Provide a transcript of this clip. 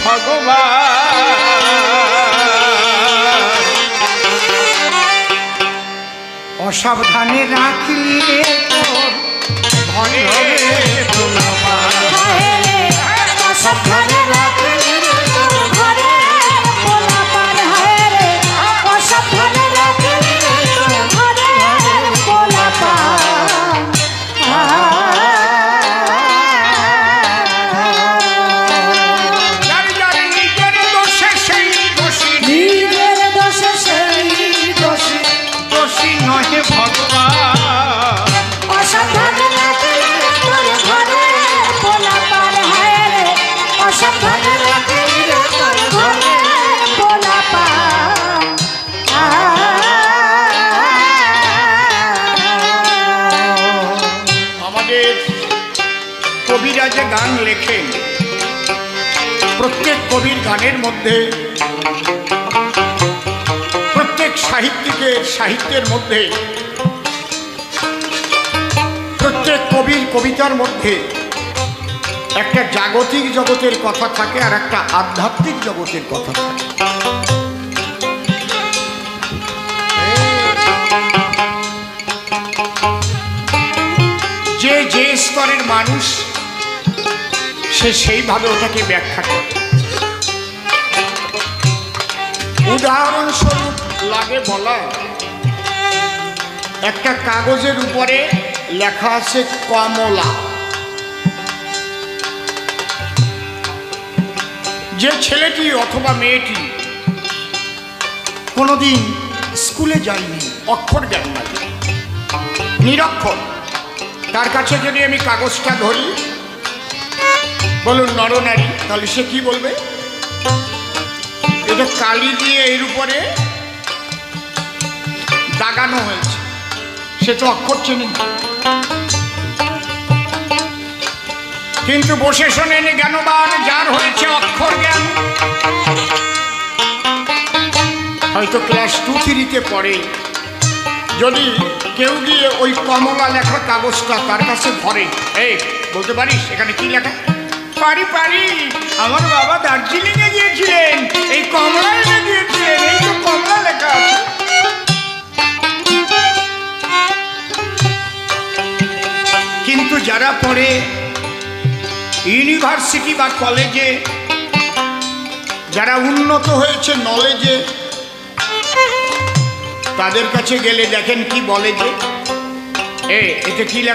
ভগবান। অসাবধানে রাখলে তোর ঘরে অসাবধানে রাখলে তোর ঘরে পোলাপান হয় রে, অসাবধানে রাখলে তোর ঘরে পোলাপান। নিজের দোষে সেই দোষী, নিজের দোষে সেই দোষী, দোষী নহে ভগবান। অসাবধানে রাখলে তোর ঘরে পোলাপান হয় রে, অসাবধানে রাখলে তোর ঘরে পোলাপান। আমাদের কবিরা যে গান লেখেন, প্রত্যেক কবির গানের মধ্যে, প্রত্যেক সাহিত্যিকের সাহিত্যের মধ্যে, প্রত্যেক কবির কবিতার মধ্যে একটা জাগতিক জগতের কথা থাকে আর একটা আধ্যাত্মিক জগতের কথা থাকে। যে যে স্তরের মানুষ সে সেইভাবে ওটাকে ব্যাখ্যা করে। উদাহরণস্বরূপ লাগে বলা, একটা কাগজের উপরে লেখা আছে কমলা। যে ছেলেটি অথবা মেয়েটি কোনোদিন স্কুলে যায়নি, অক্ষর জ্ঞান নাই, নিরক্ষর, তার কাছে যদি আমি কাগজটা ধরি, বলুন নরনারী, তাহলে সে কি বলবে? এটা কালি দিয়ে এর উপরে দাগানো হয়েছে, সে তো অক্ষর চেনে। কিন্তু বসে শোনেন জ্ঞানবান যার হয়েছে অক্ষর জ্ঞান, হয়তো ক্লাস 2-3-তে পড়ে, যদি কেউ গিয়ে ওই কমলা লেখা কাগজটা তার কাছে ধরে, এই বলতে পারিস এখানে কি লেখা? পারি পারি, আমার বাবা দার্জিলিংয়ে গিয়েছিলেন, এই কমলা এনে দিয়েছিলেন, এই তো কমলা লেখা আছে। কিন্তু যারা পড়ে ইউনিভার্সিটি বা কলেজে, যারা উন্নত হয়েছে নলেজে, তাদের কাছে গেলে দেখেন কি বলে যে, এটা কি লেখা?